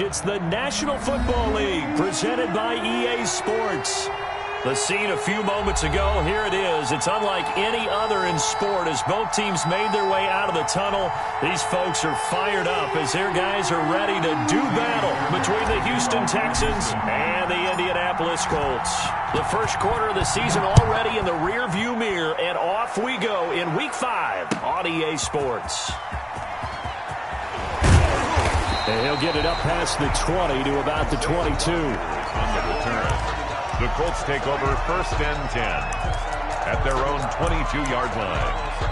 It's the National Football League presented by EA Sports. The scene a few moments ago, here it is. It's unlike any other in sport as both teams made their way out of the tunnel. These folks are fired up as their guys are ready to do battle between the Houston Texans and the Indianapolis Colts. The first quarter of the season already in the rearview mirror, and off we go in Week 5 on EA Sports. And he'll get it up past the 20 to about the 22. On the return. The Colts take over 1st and 10 at their own 22-yard line.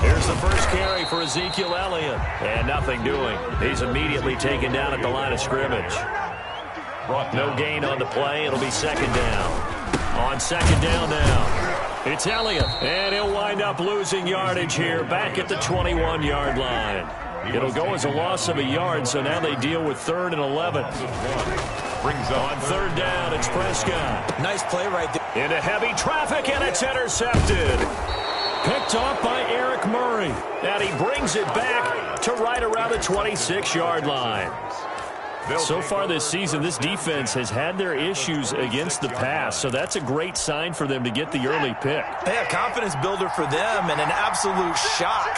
Here's the first carry for Ezekiel Elliott. And nothing doing. He's immediately taken down at the line of scrimmage. No gain on the play. It'll be 2nd down. On 2nd down now, it's Elliott. And he'll wind up losing yardage here back at the 21-yard line. It'll go as a loss of a yard, so now they deal with 3rd and 11. Brings on 3rd down, it's Prescott. Nice play right there. Into heavy traffic, and it's intercepted. Picked off by Eric Murray. And he brings it back to right around the 26-yard line. So far this season, this defense has had their issues against the pass, so that's a great sign for them to get the early pick. Yeah, confidence builder for them and an absolute shock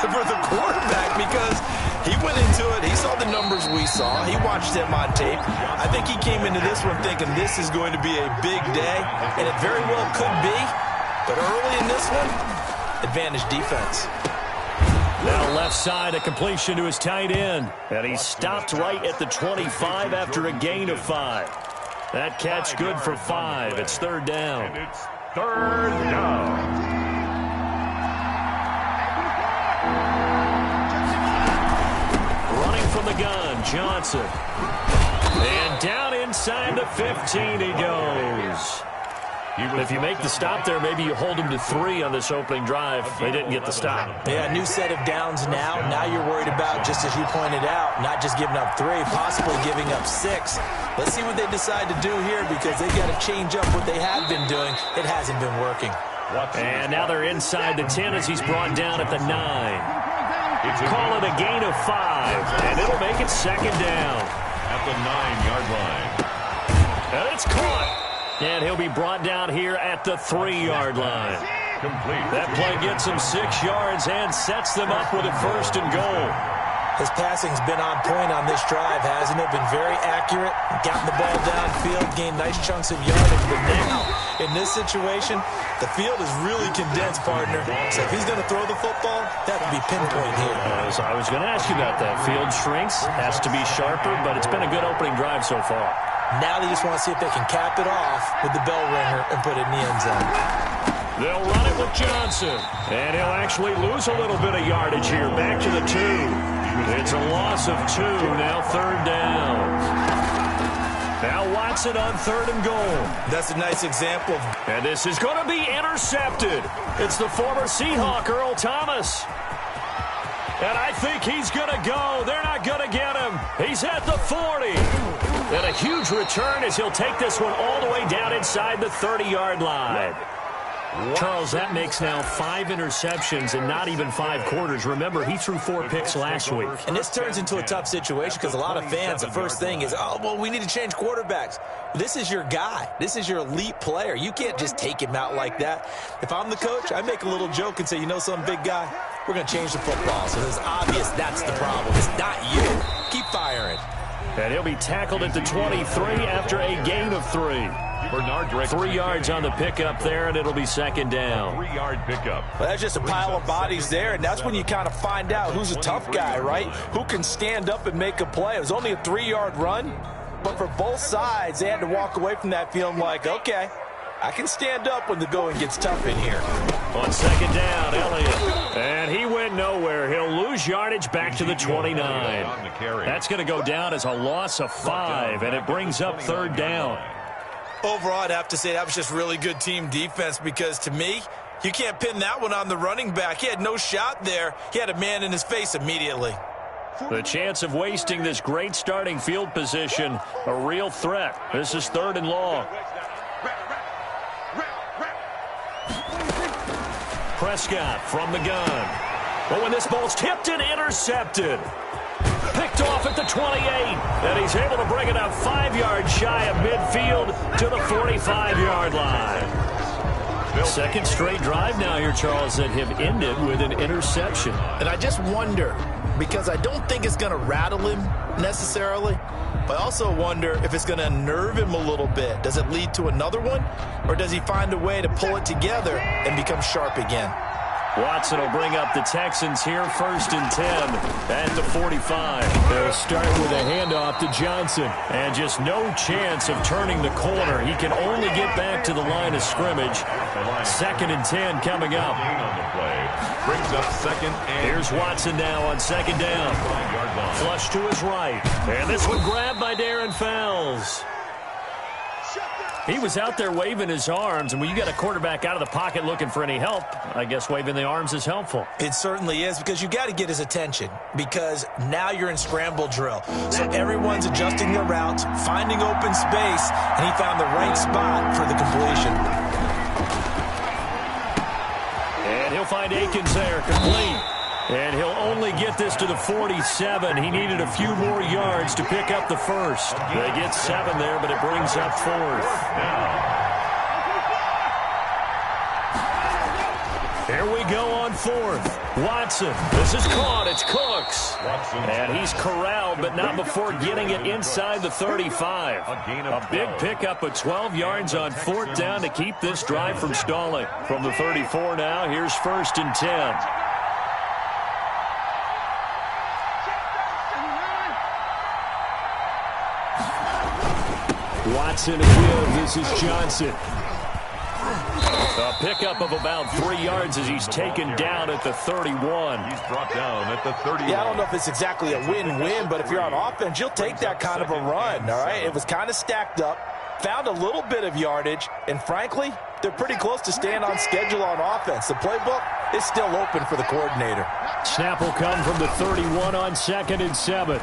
for the quarterback because he went into it. He saw the numbers we saw. He watched them on tape. I think he came into this one thinking this is going to be a big day, and it very well could be. But early in this one, advantage defense. Now left side, a completion to his tight end. And he stopped right at the 25 after a gain of 5. That catch good for 5. It's 3rd down. And it's 3rd down. Running from the gun, Johnson. And down inside the 15 he goes. If you make the stop there, maybe you hold them to 3 on this opening drive. They didn't get the stop. Yeah, new set of downs now. Now you're worried about, just as you pointed out, not just giving up 3, possibly giving up 6. Let's see what they decide to do here because they've got to change up what they have been doing. It hasn't been working. And now they're inside the 10 as he's brought down at the 9. Call it a gain of 5, and it'll make it 2nd down. At the 9-yard line. And it's caught. And he'll be brought down here at the 3-yard line. Complete. That play gets him 6 yards and sets them up with a 1st and goal. His passing's been on point on this drive, hasn't it? Been very accurate, gotten the ball downfield, gained nice chunks of yardage. But now, in this situation, the field is really condensed, partner. So if he's going to throw the football, that would be pinpoint here. I was going to ask you about that. Field shrinks, has to be sharper, but it's been a good opening drive so far. Now they just want to see if they can cap it off with the bell ringer and put it in the end zone. They'll run it with Johnson. And he'll actually lose a little bit of yardage here. Back to the 2. It's a loss of 2. Now 3rd down. Now Watson on 3rd and goal. That's a nice example. And this is going to be intercepted. It's the former Seahawk, Earl Thomas. And I think he's going to go. They're not going to get him. He's at the 40. And a huge return as he'll take this one all the way down inside the 30-yard line. Charles, that makes now 5 interceptions in not even 5 quarters. Remember, he threw 4 picks last week. And this turns into a tough situation because a lot of fans, the first thing is, oh, well, we need to change quarterbacks. This is your guy. This is your elite player. You can't just take him out like that. If I'm the coach, I make a little joke and say, you know some big guy, we're going to change the football. So it's obvious that's the problem. It's not you. Keep firing. And he'll be tackled at the 23 after a gain of 3. 3 yards on the pickup there, and it'll be 2nd down. 3-yard pickup. Well, that's just a pile of bodies there, and that's when you kind of find out who's a tough guy, right? Who can stand up and make a play. It was only a 3-yard run, but for both sides, they had to walk away from that feeling like, okay, I can stand up when the going gets tough in here. On 2nd down, Elliott. And he went nowhere. He'll lose yardage back to the 29. That's going to go down as a loss of 5, and it brings up 3rd down. Overall, I'd have to say that was just really good team defense because, to me, you can't pin that one on the running back. He had no shot there. He had a man in his face immediately. The chance of wasting this great starting field position, a real threat. This is 3rd and long. Prescott from the gun. But when this ball's tipped and intercepted. Picked off at the 28, and he's able to bring it up 5 yards shy of midfield to the 45-yard line. Second straight drive now here, Charles, that have ended with an interception. And I just wonder, because I don't think it's going to rattle him necessarily, but I also wonder if it's going to unnerve him a little bit. Does it lead to another one, or does he find a way to pull it together and become sharp again? Watson will bring up the Texans here, 1st and 10 at the 45. They'll start with a handoff to Johnson. And just no chance of turning the corner. He can only get back to the line of scrimmage. 2nd and 10 coming up. On the play. Brings up 2nd and... Here's Watson now on 2nd down. Flush to his right. And this one grabbed by Darren Fells. He was out there waving his arms, and when you got a quarterback out of the pocket looking for any help, I guess waving the arms is helpful. It certainly is, because you got to get his attention, because now you're in scramble drill. So everyone's adjusting their routes, finding open space, and he found the right spot for the completion. And he'll find Akins there, complete. And he'll only get this to the 47. He needed a few more yards to pick up the first. They get 7 there, but it brings up 4th. Here we go on 4th. Watson. This is caught. It's Cooks. And he's corralled, but not before getting it inside the 35. A big pickup of 12 yards on 4th down to keep this drive from stalling. From the 34 now, here's 1st and 10. Watson again. This is Johnson. A pickup of about 3 yards as he's taken down at the 31. He's brought down at the 31. Yeah, I don't know if it's exactly a win-win, but if you're on offense, you'll take that kind of a run, all right? It was kind of stacked up, found a little bit of yardage, and frankly, they're pretty close to staying on schedule on offense. The playbook is still open for the coordinator. Snap will come from the 31 on 2nd and 7.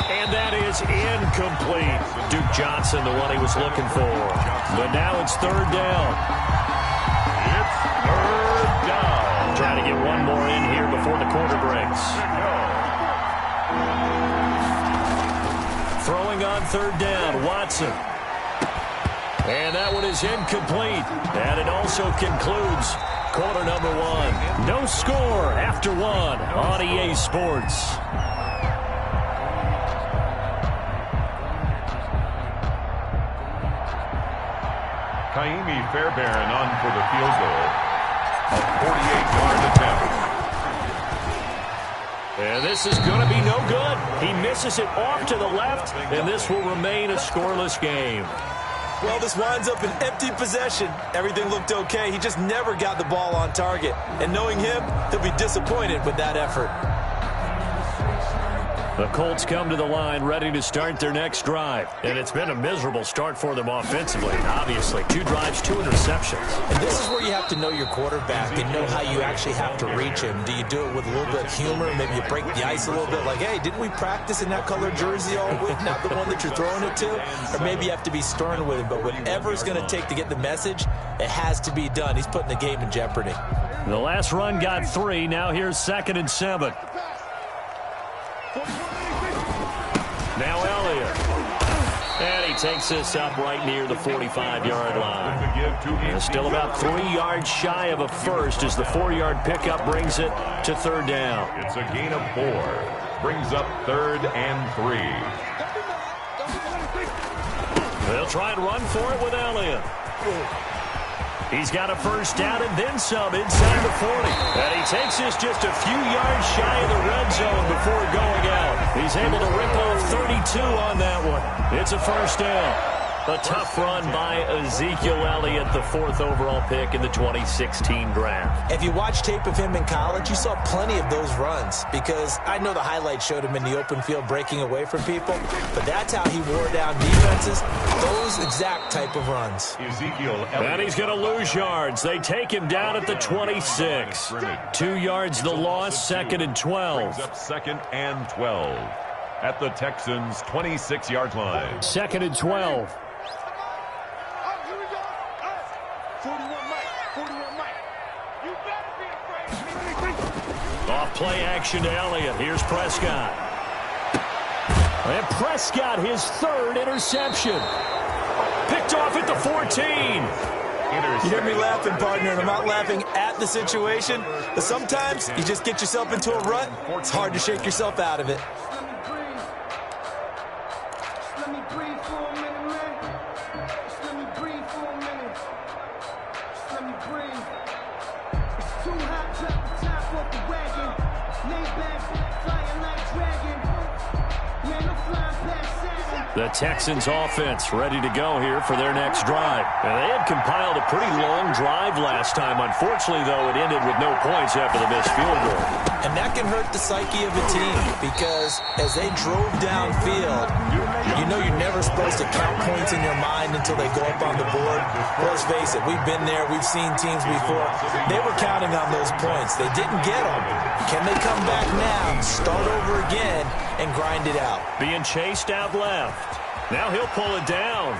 And that is incomplete. Duke Johnson, the one he was looking for. But now it's 3rd down. It's 3rd down. Trying to get one more in here before the quarter breaks. Throwing on 3rd down, Watson. And that one is incomplete. And it also concludes quarter number 1. No score after 1 on EA Sports. Kaimi Fairbairn on for the field goal. A 48-yard attempt. And this is going to be no good. He misses it off to the left, and this will remain a scoreless game. Well, this winds up an empty possession. Everything looked okay. He just never got the ball on target. And knowing him, he'll be disappointed with that effort. The Colts come to the line ready to start their next drive. And it's been a miserable start for them offensively. Obviously, 2 drives, 2 interceptions. And this is where you have to know your quarterback and know how you actually have to reach him. Do you do it with a little bit of humor? Maybe you break the ice a little bit like, hey, didn't we practice in that color jersey all week, not the one that you're throwing it to? Or maybe you have to be stern with him. But whatever it's going to take to get the message, it has to be done. He's putting the game in jeopardy. The last run got 3. Now here's 2nd and 7. Now Elliott. And he takes this up right near the 45-yard line. And still about 3 yards shy of a first as the 4-yard pickup brings it to 3rd down. It's a gain of 4. Brings up 3rd and 3. They'll try and run for it with Elliott. He's got a first down and then some inside the 40. And he takes this just a few yards shy of the red zone before going out. He's able to rip off 32 on that one. It's a first down. A tough run by Ezekiel Elliott, the 4th overall pick in the 2016 draft. If you watch tape of him in college, you saw plenty of those runs because I know the highlights showed him in the open field breaking away from people, but that's how he wore down defenses, those exact type of runs. Ezekiel Elliott. And he's going to lose yards. They take him down at the 26. 2 yards the loss, 2nd and 12. Brings up 2nd and 12 at the Texans' 26-yard line. 2nd and 12. Off play action to Elliott. Here's Prescott. And Prescott, his 3rd interception. Picked off at the 14. You hear me laughing, partner, and I'm not laughing at the situation, but sometimes you just get yourself into a rut. It's hard to shake yourself out of it. The Texans offense ready to go here for their next drive. And they had compiled a pretty long drive last time. Unfortunately, though, it ended with no points after the missed field goal. And that can hurt the psyche of a team because as they drove downfield, you know you're never supposed to count points in your mind until they go up on the board. Let's face it, we've been there. We've seen teams before. They were counting on those points. They didn't get them. Can they come back now, start over again, and grind it out? Being chased out left. Now he'll pull it down.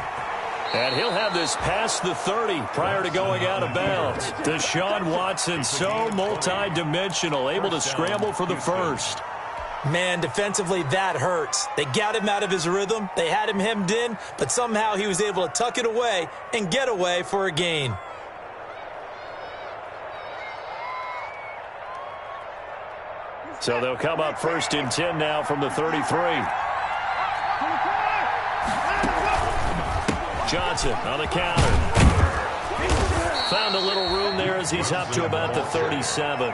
And he'll have this past the 30 prior to going out of bounds. Deshaun Watson, so multi-dimensional, able to scramble for the 1st. Man, defensively, that hurts. They got him out of his rhythm. They had him hemmed in, but somehow he was able to tuck it away and get away for a gain. So they'll come up 1st and 10 now from the 33. Johnson on the counter. Found a little room there as he's up to about the 37.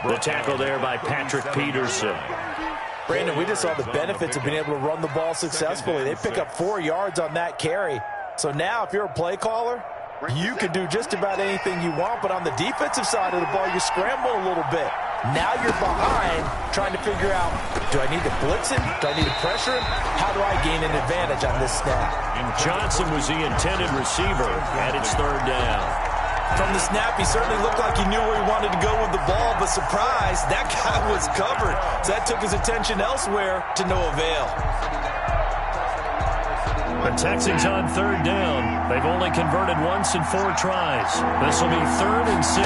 The tackle there by Patrick Peterson. Brandon, we just saw the benefits of being able to run the ball successfully. They pick up 4 yards on that carry. So now if you're a play caller, you can do just about anything you want, but on the defensive side of the ball, you scramble a little bit. Now you're behind trying to figure out, do I need to blitz him? Do I need to pressure him? How do I gain an advantage on this snap? And Johnson was the intended receiver, and it's 3rd down. From the snap, he certainly looked like he knew where he wanted to go with the ball, but surprise, that guy was covered. So that took his attention elsewhere to no avail. The Texans on 3rd down. They've only converted once in 4 tries. This will be 3rd and 6.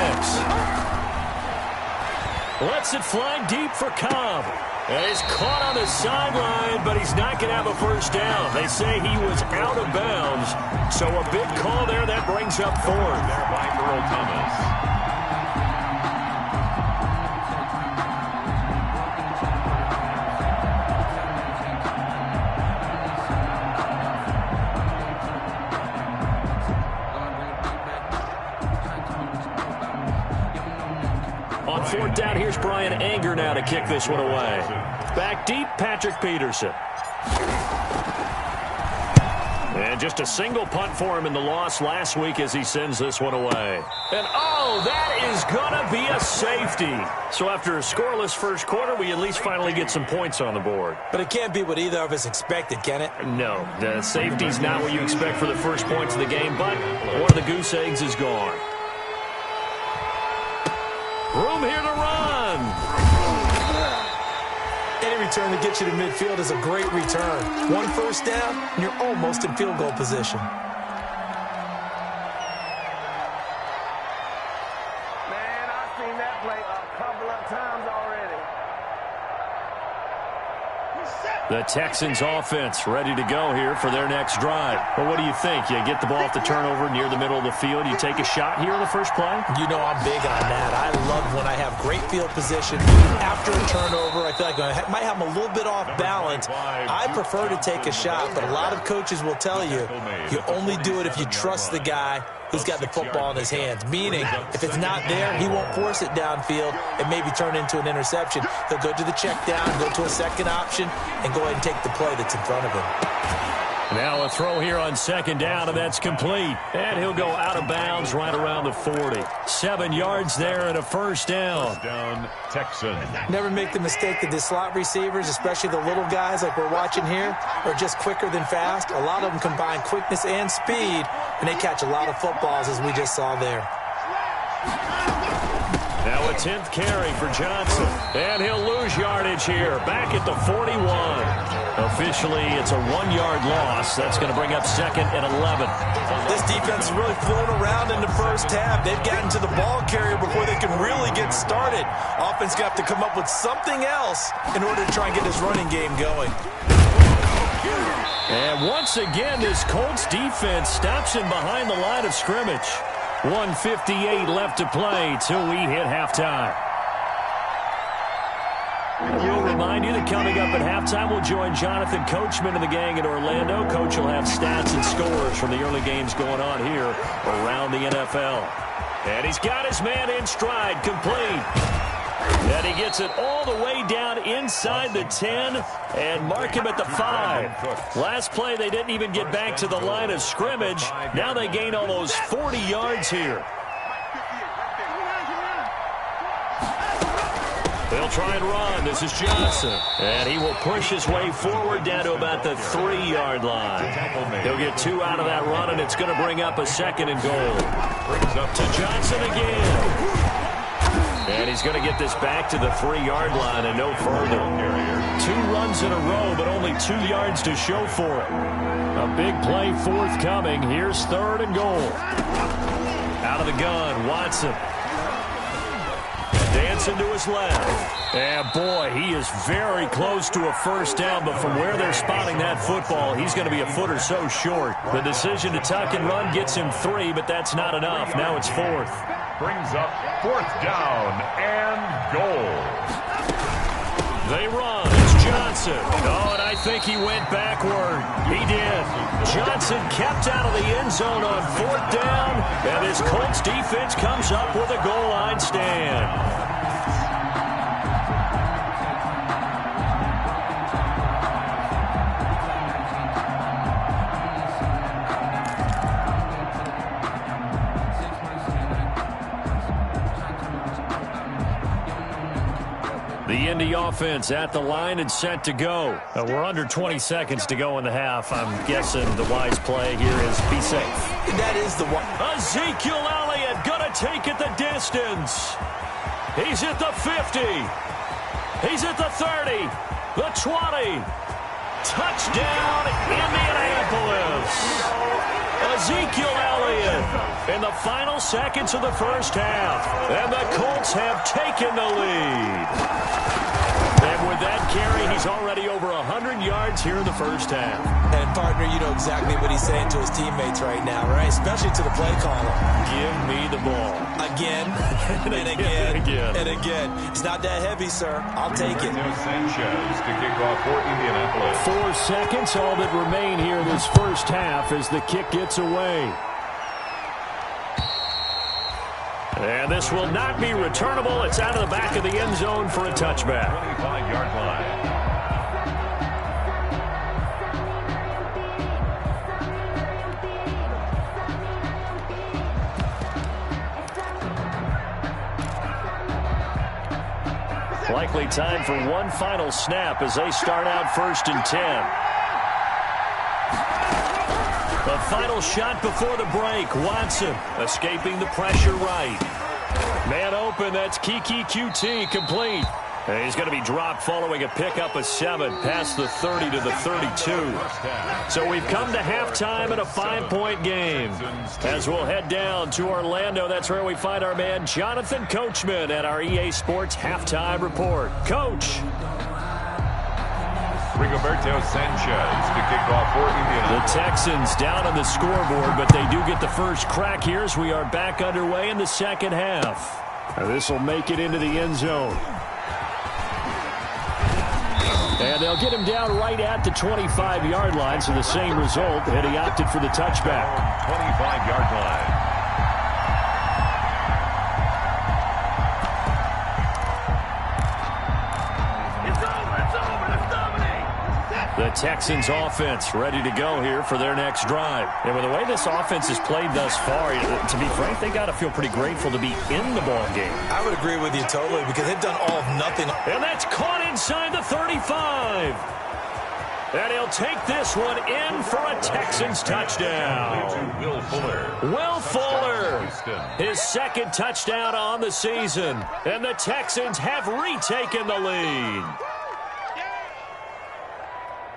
Lets it fly deep for Cobb. And he's caught on the sideline, but he's not going to have a 1st down. They say he was out of bounds. So a big call there that brings up 4th. There by Earl Thomas. On 4th down, here's Brian Anger now to kick this one away. Back deep, Patrick Peterson. And just a single punt for him in the loss last week as he sends this one away. And, oh, that is going to be a safety. So after a scoreless first quarter, we at least finally get some points on the board. But it can't be what either of us expected, can it? No, the safety's not what you expect for the first points of the game, but one of the goose eggs is gone. Room here to run. Any return that gets you to midfield is a great return. 1 1st down, and you're almost in field goal position. Man, I've seen that play a couple of times already. The Texans offense ready to go here for their next drive. But what do you think? You get the ball off the turnover near the middle of the field. You take a shot here in the first play? You know I'm big on that. I love when I have great field position. After a turnover, I feel like I might have them a little bit off balance. I prefer to take a shot, but a lot of coaches will tell you, you only do it if you trust the guy who's got the football in his hands. Meaning, if it's not there, he won't force it downfield and maybe turn into an interception. He'll go to the check down, go to a second option, and go ahead and take the play that's in front of him. Now a throw here on second down, and that's complete. And he'll go out of bounds right around the 40. 7 yards there and a first down. First down, Texans. Never make the mistake that the slot receivers, especially the little guys like we're watching here, are just quicker than fast. A lot of them combine quickness and speed, and they catch a lot of footballs, as we just saw there. Now a 10th carry for Johnson. And he'll lose yardage here. Back at the 41. Officially, it's a 1-yard loss. That's going to bring up 2nd and 11. This defense has really flown around in the first half. They've gotten to the ball carrier before they can really get started. Offense got to come up with something else in order to try and get this running game going. And once again, this Colts defense stops him behind the line of scrimmage. 1:58 left to play till we hit halftime. We'll remind you that coming up at halftime, we'll join Jonathan Coachman and the gang in Orlando. Coach will have stats and scores from the early games going on here around the NFL. And he's got his man in stride, complete. And he gets it all the way down inside the 10 and mark him at the 5. Last play, they didn't even get back to the line of scrimmage. Now they gain almost 40 yards here. They'll try and run. This is Johnson. And he will push his way forward down to about the 3-yard line. He'll get 2 out of that run, and it's going to bring up a 2nd and goal. Brings up to Johnson again. And he's going to get this back to the 3-yard line and no further. 2 runs in a row, but only 2 yards to show for it. A big play forthcoming. Here's 3rd and goal. Out of the gun, Watson. Dancing to his left. And boy, he is very close to a first down, but from where they're spotting that football, he's going to be a foot or so short. The decision to tuck and run gets him 3, but that's not enough. Now it's 4th. Brings up 4th down and goal. They run. It's Johnson. Oh, and I think he went backward. He did. Johnson kept out of the end zone on 4th down, and his Colts defense comes up with a goal line stand. The Indy offense at the line and set to go. We're under 20 seconds to go in the half. I'm guessing the wise play here is be safe. That is the one. Ezekiel Elliott gonna take it the distance. He's at the 50. He's at the 30. The 20. Touchdown, Indianapolis. Ezekiel Elliott in the final seconds of the first half. And the Colts have taken the lead. And with that carry, he's already over 100 yards here in the first half. And, partner, you know exactly what he's saying to his teammates right now, right? Especially to the play caller. Give me the ball. Again, and again, and again. It's not that heavy, sir. I'll take it. Sanchez to kick off for Indianapolis. 4 seconds, all that remain here this first half as the kick gets away. And this will not be returnable. It's out of the back of the end zone for a touchback. 25-yard line. Likely time for one final snap as they start out 1st and 10. The final shot before the break. Watson escaping the pressure right. Man open, that's Kiki QT, complete. And he's going to be dropped following a pickup of 7 past the 30 to the 32. So we've come to halftime in a 5-point game. As we'll head down to Orlando, that's where we find our man Jonathan Coachman at our EA Sports Halftime Report. Coach. Rigoberto Sanchez to kick off for Indiana. The Texans down on the scoreboard, but they do get the first crack here as we are back underway in the second half. This will make it into the end zone. And they'll get him down right at the 25-yard line, so the same result, and he opted for the touchback. 25-yard line. The Texans offense ready to go here for their next drive. And with the way this offense has played thus far, to be frank, they got to feel pretty grateful to be in the ball game. I would agree with you totally because they've done all of nothing. And that's caught inside the 35. And he'll take this one in for a Texans touchdown. Will Fuller. Will Fuller, his second touchdown on the season. And the Texans have retaken the lead.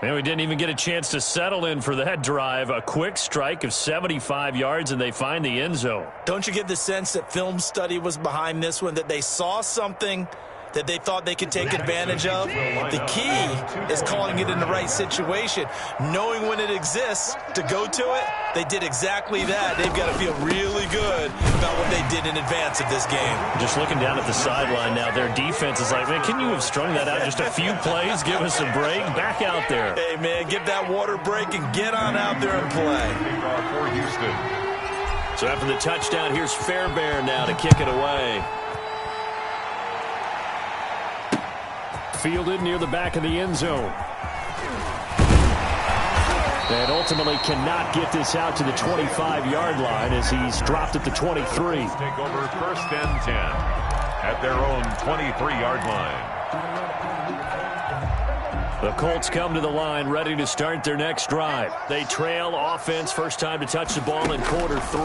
And we didn't even get a chance to settle in for that drive. A quick strike of 75 yards, and they find the end zone. Don't you get the sense that film study was behind this one, that they saw something that they thought they could take advantage of? The key is calling it in the right situation, knowing when it exists to go to it. They did exactly that. They've got to feel really good about what they did in advance of this game. Just looking down at the sideline now, their defense is like, man, can you have strung that out just a few plays? Give us a break. Back out there. Hey, man, get that water break and get on out there and play. For Houston. So after the touchdown, here's Fairbairn now to kick it away. Fielded near the back of the end zone. And ultimately cannot get this out to the 25-yard line as he's dropped at the 23. Take over first and 10 at their own 23-yard line. The Colts come to the line ready to start their next drive. They trail offense, first time to touch the ball in quarter 3,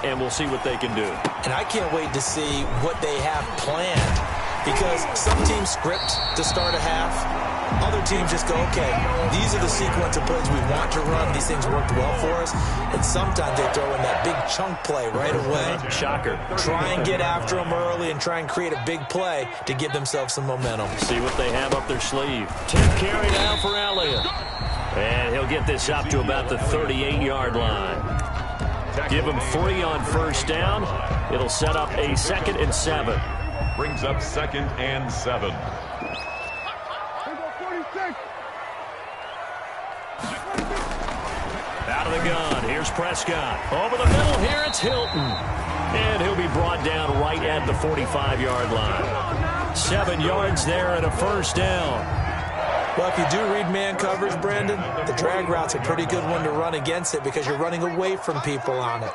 and we'll see what they can do. And I can't wait to see what they have planned. Because some teams script to start a half. Other teams just go, okay, these are the sequence of plays we want to run. These things worked well for us. And sometimes they throw in that big chunk play right away. Shocker. Try and get after them early and try and create a big play to give themselves some momentum. See what they have up their sleeve. 10th carry now for Elliott. And he'll get this up to about the 38-yard line. Give him 3 on first down. It'll set up a 2nd and 7. Brings up 2nd and 7. Out of the gun. Here's Prescott. Over the middle here, it's Hilton. And he'll be brought down right at the 45-yard line. 7 yards there and a first down. Well, if you do read man coverage, Brandon, the drag route's a pretty good one to run against it because you're running away from people on it.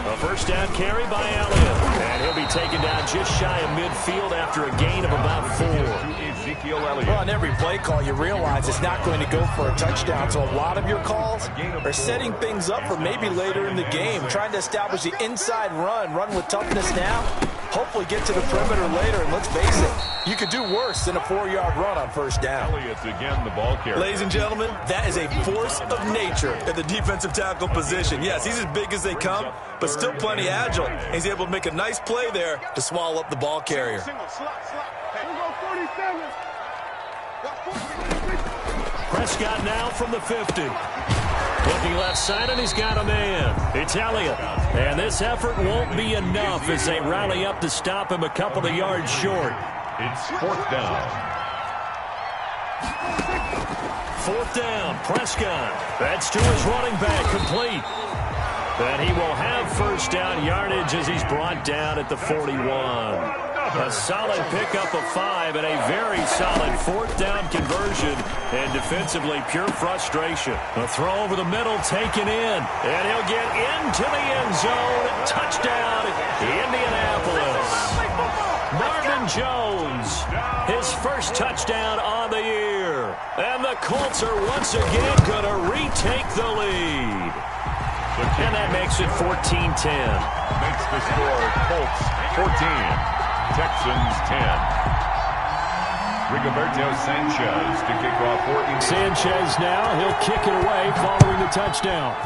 A first down carry by Elliott. And he'll be taken down just shy of midfield after a gain of about 4. Ezekiel Elliott. Well, on every play call, you realize it's not going to go for a touchdown. So a lot of your calls are setting things up for maybe later in the game, trying to establish the inside run with toughness now. Hopefully get to the perimeter later, and let's face it, you could do worse than a 4-yard run on first down. Elliott's again the ball carrier. Ladies and gentlemen, that is a force of nature at the defensive tackle position. Yes, he's as big as they come, but still plenty agile. He's able to make a nice play there to swallow up the ball carrier. Prescott now from the 50. Looking left side, and he's got a man. It's Elliott. And this effort won't be enough as they rally up to stop him a couple of yards short. It's 4th down. 4th down, Prescott. That's to his running back, complete. And he will have first down yardage as he's brought down at the 41. A solid pickup of 5 and a very solid 4th down conversion. And defensively, pure frustration. A throw over the middle taken in. And he'll get into the end zone. Touchdown, Indianapolis. Marvin Jones, his first touchdown on the year. And the Colts are once again going to retake the lead. And that makes it 14-10. Makes the score Colts 14. Texans 10. Rigoberto Sanchez to kick off for Indiana. Sanchez now, he'll kick it away following the touchdown.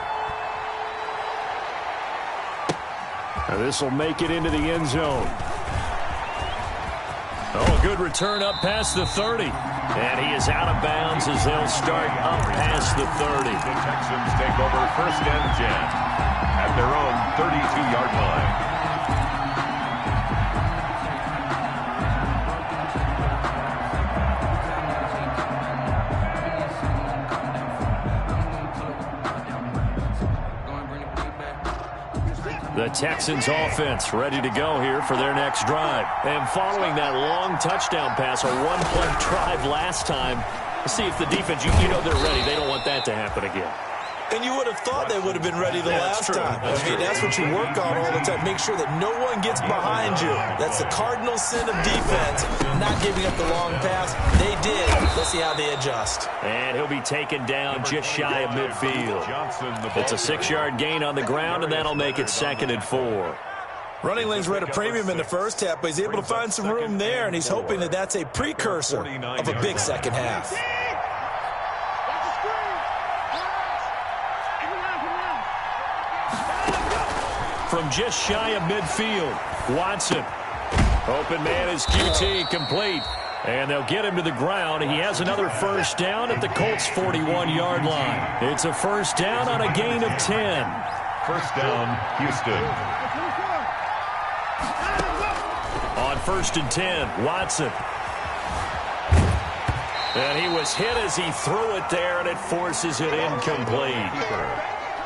And this will make it into the end zone. Oh, good return up past the 30. And he is out of bounds as they'll start up past the 30. The Texans take over first and 10 at their own 32-yard line. The Texans offense ready to go here for their next drive. And following that long touchdown pass, a one-play drive last time, See if the defense, you know they're ready. They don't want that to happen again. And you would have thought they would have been ready the last time. That's what you work on all the time. Make sure that no one gets behind you. That's the cardinal sin of defense, not giving up the long pass. They did. Let's see how they adjust. And he'll be taken down just shy of midfield. It's a 6-yard gain on the ground, and that'll make it 2nd and 4. Running lanes were at a premium in the first half, but he's able to find some room there, and he's hoping that that's a precursor of a big second half. From just shy of midfield, Watson. Open man is QT, complete. And they'll get him to the ground. He has another first down at the Colts' 41-yard line. It's a first down on a gain of 10. First down, Houston. On 1st and 10, Watson. And he was hit as he threw it there, and it forces it incomplete.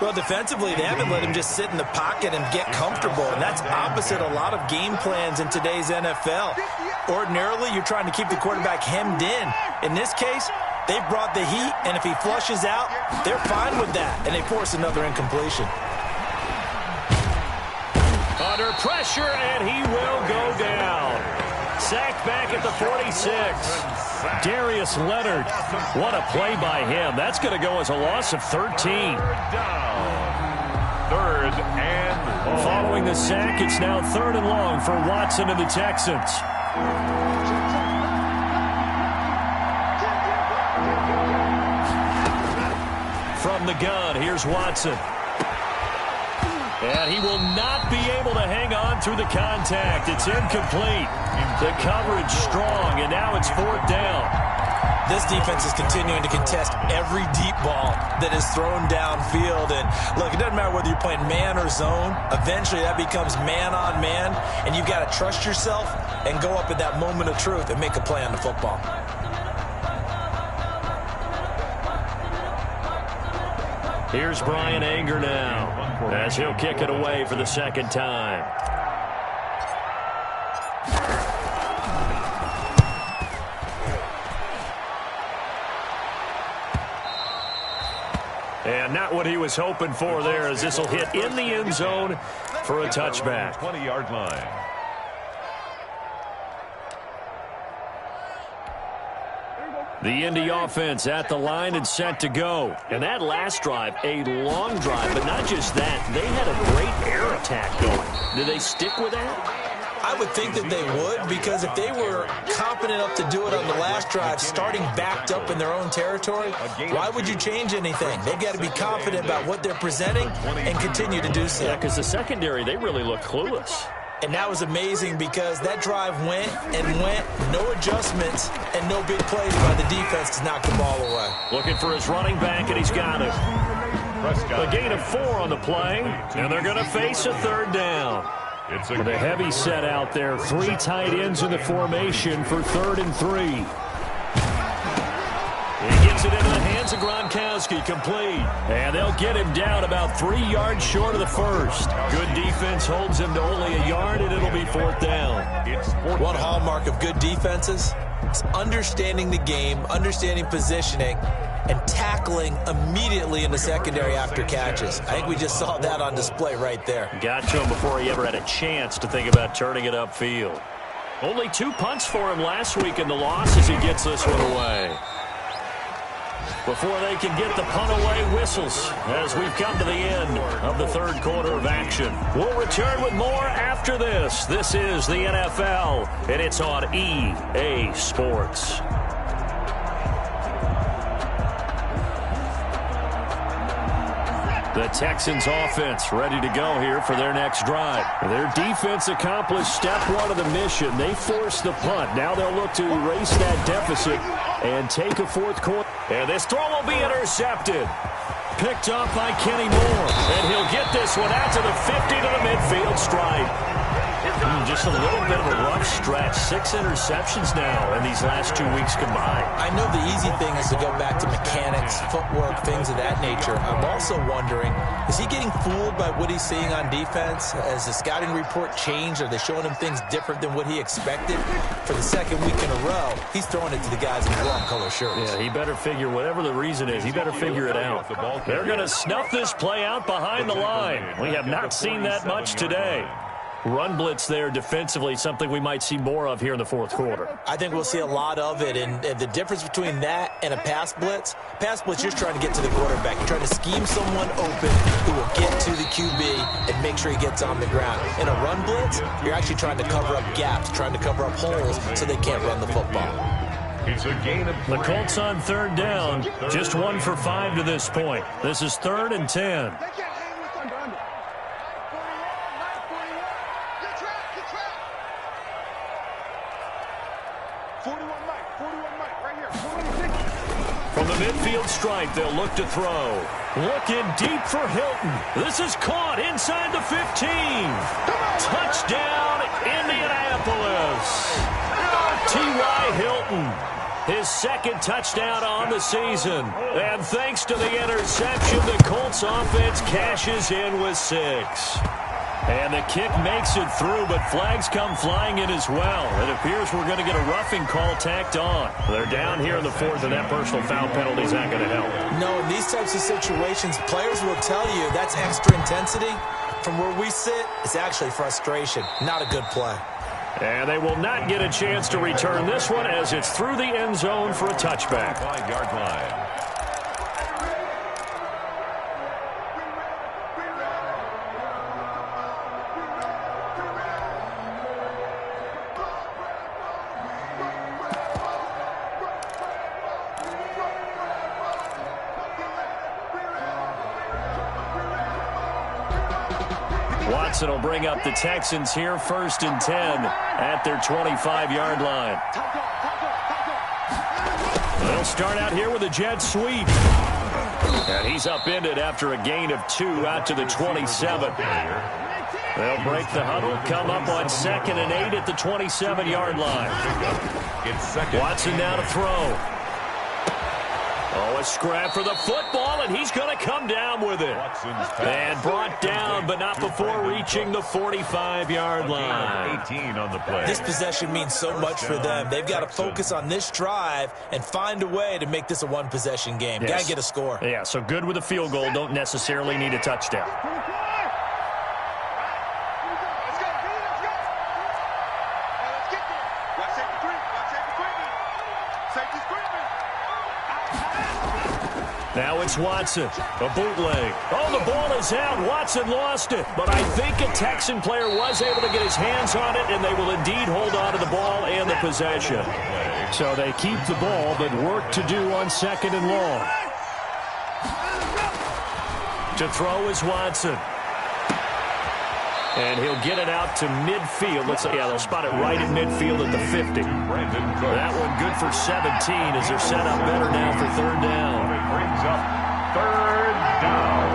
Well, defensively, they haven't let him just sit in the pocket and get comfortable, and that's opposite a lot of game plans in today's NFL. Ordinarily, you're trying to keep the quarterback hemmed in. In this case, they brought the heat, and if he flushes out, they're fine with that, and they force another incompletion. Under pressure, and he will go down. Sacked back at the 46. Darius Leonard. What a play by him. That's going to go as a loss of 13. Third and long. Following the sack, it's now 3rd and long for Watson and the Texans. From the gun, here's Watson. And he will not be able to hang on through the contact. It's incomplete. The coverage strong, and now it's 4th down. This defense is continuing to contest every deep ball that is thrown downfield. And, look, it doesn't matter whether you're playing man or zone. Eventually, that becomes man-on-man, and you've got to trust yourself and go up at that moment of truth and make a play on the football. Here's Brian Anger now, as he'll kick it away for the 2nd time. And not what he was hoping for there, as this will hit in the end zone for a touchback. 20-yard line. The Indy offense at the line and set to go. And that last drive, a long drive, but not just that. They had a great air attack going. Do they stick with that? I would think that they would, because if they were confident enough to do it on the last drive, starting backed up in their own territory, why would you change anything? They've got to be confident about what they're presenting and continue to do so. Yeah, because the secondary, they really look clueless. And that was amazing, because that drive went and went, no adjustments, and no big plays by the defense to knock the ball away. Looking for his running back, and he's got him. A gain of 4 on the play, and they're going to face a 3rd down. With a heavy set out there, 3 tight ends in the formation for 3rd and 3. He gets it into the hands of Gronkowski, complete. And they'll get him down about 3 yards short of the first. Good defense holds him to only a yard, and it'll be 4th down. One hallmark of good defenses is understanding the game, understanding positioning, and tackling immediately in the secondary after catches. I think we just saw that on display right there. Got to him before he ever had a chance to think about turning it upfield. Only 2 punts for him last week in the loss as he gets this one away. Before they can get the punt away, whistles as we've come to the end of the 3rd quarter of action. We'll return with more after this. This is the NFL, and it's on EA Sports. The Texans offense ready to go here for their next drive. Their defense accomplished step 1 of the mission. They forced the punt. Now they'll look to erase that deficit and take a 4th quarter. And this throw will be intercepted. Picked off by Kenny Moore. And he'll get this one out to the 50 to the midfield stripe. just a little bit of a rough stretch. 6 interceptions now in these last 2 weeks combined. I know the easy thing is to go back to mechanics, footwork, things of that nature. I'm also wondering, is he getting fooled by what he's seeing on defense? Has the scouting report changed? Are they showing him things different than what he expected? For the second week in a row, he's throwing it to the guys in the wrong color shirts. Yeah, he better figure, whatever the reason is, he better figure it out. They're going to snuff this play out behind the line. We have not seen that much today. Run blitz there defensively, something we might see more of here in the fourth quarter. I think we'll see a lot of it, and the difference between that and a pass blitz, you're trying to get to the quarterback. You're trying to scheme someone open who will get to the QB and make sure he gets on the ground. In a run blitz, you're actually trying to cover up gaps, trying to cover up holes so they can't run the football. It's a gain of 3. The Colts on third down, just 1 for 5 to this point. This is 3rd and 10. From the midfield stripe, they'll look to throw. Looking deep for Hilton. This is caught inside the 15. Touchdown, Indianapolis. T.Y. Hilton, his 2nd touchdown on the season. And thanks to the interception, the Colts offense cashes in with 6. And the kick makes it through, but flags come flying in as well. It appears we're going to get a roughing call tacked on. They're down here in the 4th, and that personal foul penalty is not going to help. No, in these types of situations, players will tell you that's extra intensity. From where we sit, it's actually frustration. Not a good play. And they will not get a chance to return this one as it's through the end zone for a touchback. 5-yard line. Watson will bring up the Texans here, 1st and 10 at their 25-yard line. They'll start out here with a jet sweep. And he's upended after a gain of 2 out to the 27. They'll break the huddle, come up on 2nd and 8 at the 27-yard line. Watson now to throw. Oh, a scrap for the football, and he's going to come down with it. And brought down, but not before reaching the 45-yard line. 18 on the play. This possession means so much for them. They've got to focus on this drive and find a way to make this a one-possession game. Yes. Got to get a score. Yeah, so good with a field goal. Don't necessarily need a touchdown. Now it's Watson, a bootleg. Oh, the ball is out. Watson lost it. But I think a Texan player was able to get his hands on it, and they will indeed hold on to the ball and the possession. So they keep the ball, but work to do on 2nd and long. To throw is Watson. And he'll get it out to midfield. They'll spot it right in midfield at the 50. That one good for 17 as they're set up better now for 3rd down. Brings up 3rd down.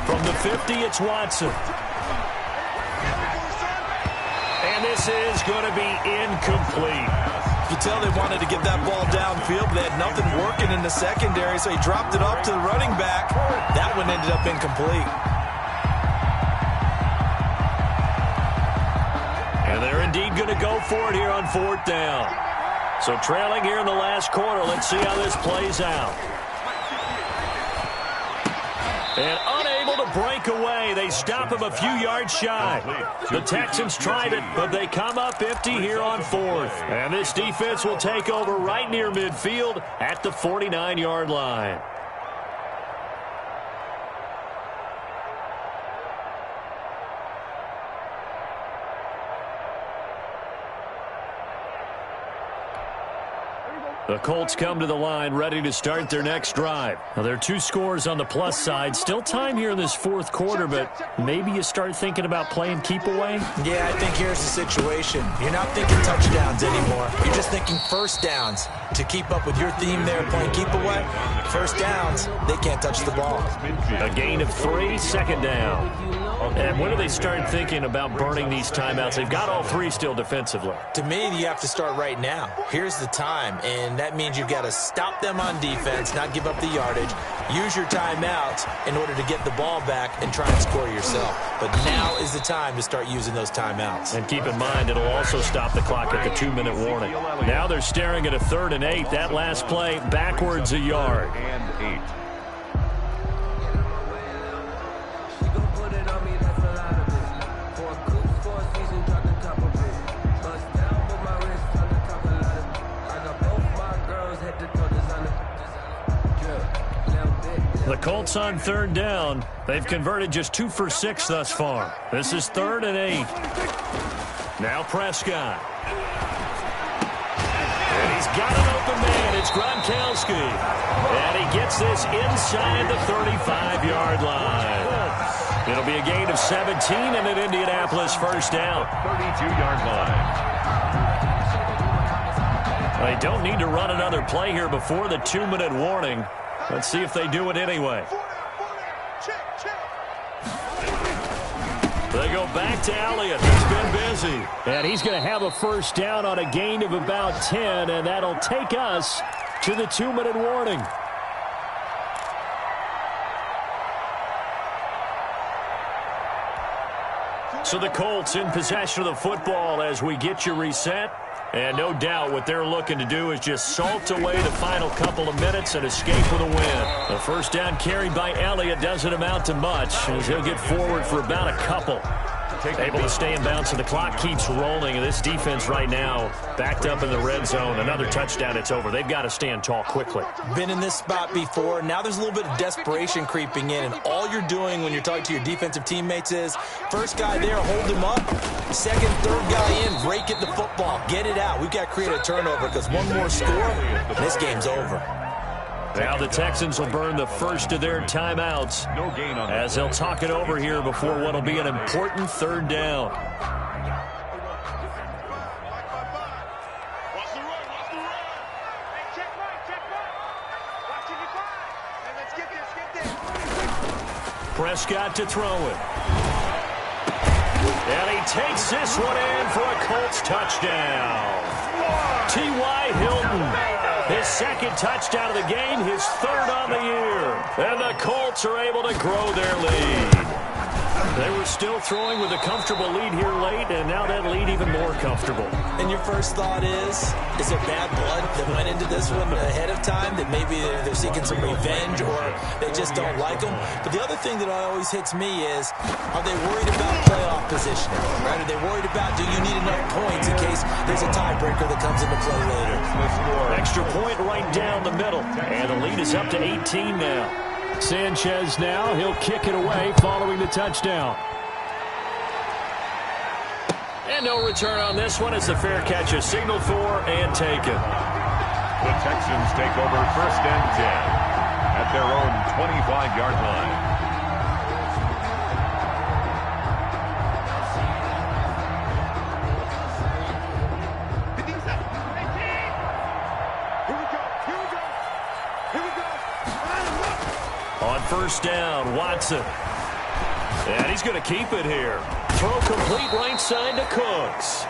From the 50, it's Watson. And this is going to be incomplete. You tell they wanted to get that ball downfield, but they had nothing working in the secondary, so he dropped it off to the running back. That one ended up incomplete. And they're indeed going to go for it here on 4th down. So trailing here in the last quarter, let's see how this plays out. And unable to break away, they stop him a few yards shy. The Texans tried it, but they come up empty here on 4th. And this defense will take over right near midfield at the 49-yard line. The Colts come to the line ready to start their next drive. Now, there are 2 scores on the plus side. Still time here in this 4th quarter, but maybe you start thinking about playing keep away? Yeah, I think here's the situation. You're not thinking touchdowns anymore. You're just thinking first downs. To keep up with your theme there, playing keep away, first downs, they can't touch the ball. A gain of 3, 2nd down. And when do they start thinking about burning these timeouts? They've got all three still defensively. To me, you have to start right now. Here's the time, and that means you've got to stop them on defense, not give up the yardage, use your timeouts in order to get the ball back and try and score yourself. But now is the time to start using those timeouts. And keep in mind, it'll also stop the clock at the 2-minute warning. Now they're staring at a 3rd and 8. That last play, backwards a yard. And 8. The Colts on 3rd down. They've converted just 2 for 6 thus far. This is 3rd and 8. Now Prescott. And he's got an open man. It's Gronkowski. And he gets this inside the 35-yard line. It'll be a gain of 17 and an Indianapolis first down. 32-yard line. They don't need to run another play here before the 2-minute warning. Let's see if they do it anyway. They go back to Elliott. He's been busy. And he's going to have a first down on a gain of about 10, and that'll take us to the 2-minute warning. So the Colts in possession of the football as we get you reset. And no doubt what they're looking to do is just salt away the final couple of minutes and escape with a win. The first down carried by Elliott doesn't amount to much as he'll get forward for about a couple. Able to stay in bounds, and the clock keeps rolling. And this defense right now backed up in the red zone. Another touchdown, it's over. They've got to stand tall quickly. Been in this spot before. Now there's a little bit of desperation creeping in, and all you're doing when you're talking to your defensive teammates is first guy there, hold him up. Second, third guy in, rake at the football. Get it out. We've got to create a turnover because one more score, and this game's over. Now the Texans will burn the first of their timeouts as they'll talk it over here before what will be an important 3rd down. Prescott to throw it. And he takes this one in for a Colts touchdown. T.Y. Hilton. His second touchdown of the game, his 3rd on the year. And the Colts are able to grow their lead. They were still throwing with a comfortable lead here late, and now that lead even more comfortable. And your first thought is there bad blood that went into this one ahead of time, that maybe they're seeking some revenge or they just don't like them? But the other thing that always hits me is, are they worried about playoff positioning? Right? Are they worried about, do you need enough points in case there's a tiebreaker that comes into play later? Extra point right down the middle, and the lead is up to 18 now. Sanchez now, he'll kick it away following the touchdown. And no return on this one. It's a fair catch, a signal for and taken. The Texans take over 1st and 10 at their own 25-yard line. On 1st down, Watson. And he's going to keep it here. Throw complete right side to Cooks.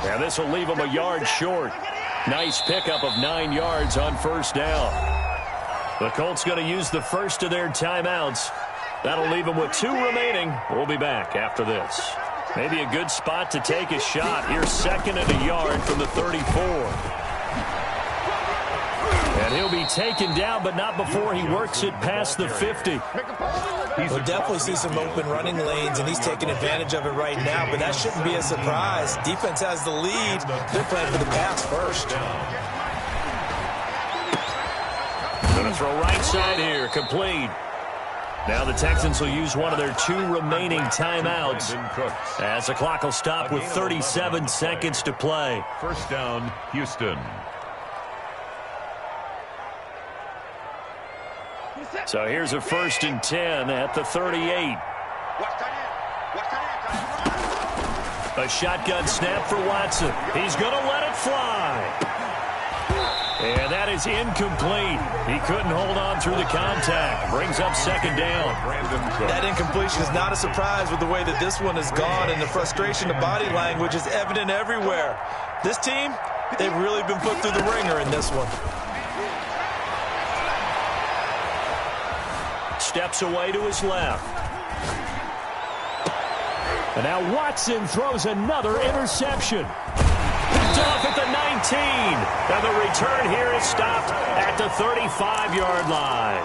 And this will leave him a yard short. Nice pickup of 9 yards on 1st down. The Colts going to use the first of their timeouts. That'll leave them with 2 remaining. We'll be back after this. Maybe a good spot to take a shot. Here's 2nd and a yard from the 34. And he'll be taken down, but not before he works it past the 50. We'll definitely see some open running lanes, and he's taking advantage of it right now, but that shouldn't be a surprise. Defense has the lead. They're playing for the pass first. Going to throw right side here, complete. Now the Texans will use one of their 2 remaining timeouts as the clock will stop with 37 seconds to play. 1st down, Houston. So here's a 1st and 10 at the 38. A shotgun snap for Watson. He's going to let it fly. And that is incomplete. He couldn't hold on through the contact. Brings up second down. That incompletion is not a surprise with the way that this one has gone, and the frustration of body language is evident everywhere. This team, they've really been put through the ringer in this one. Steps away to his left. And now Watson throws another interception. Picked off at the 19. And the return here is stopped at the 35-yard line.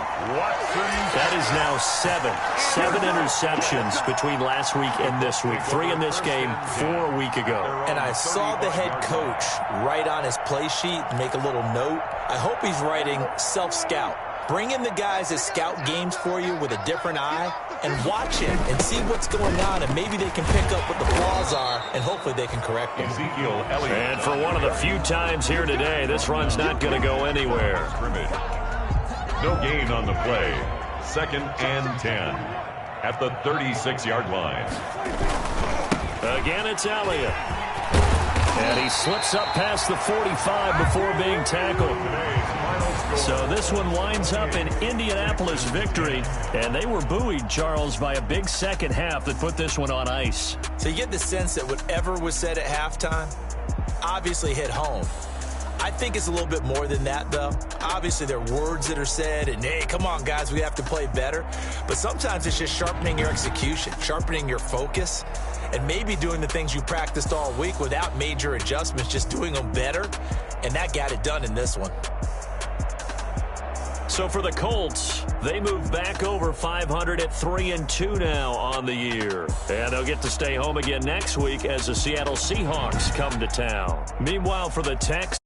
That is now seven interceptions between last week and this week. 3 in this game, 4 a week ago. And I saw the head coach write on his play sheet and make a little note. I hope he's writing self-scout. Bring in the guys that scout games for you with a different eye and watch him and see what's going on, and maybe they can pick up what the flaws are, and hopefully they can correct them. And for one of the few times here today, this run's not going to go anywhere. No gain on the play. 2nd and 10 at the 36-yard line. Again, it's Elliott. And he slips up past the 45 before being tackled. So this one winds up in Indianapolis victory. And they were buoyed, Charles, by a big second half that put this one on ice. So you get the sense that whatever was said at halftime obviously hit home. I think it's a little bit more than that, though. Obviously, there are words that are said, and, hey, come on, guys, we have to play better. But sometimes it's just sharpening your execution, sharpening your focus, and maybe doing the things you practiced all week without major adjustments, just doing them better. And that got it done in this one. So for the Colts, they move back over 500 at 3-2 now on the year. And they'll get to stay home again next week as the Seattle Seahawks come to town. Meanwhile, for the Texans,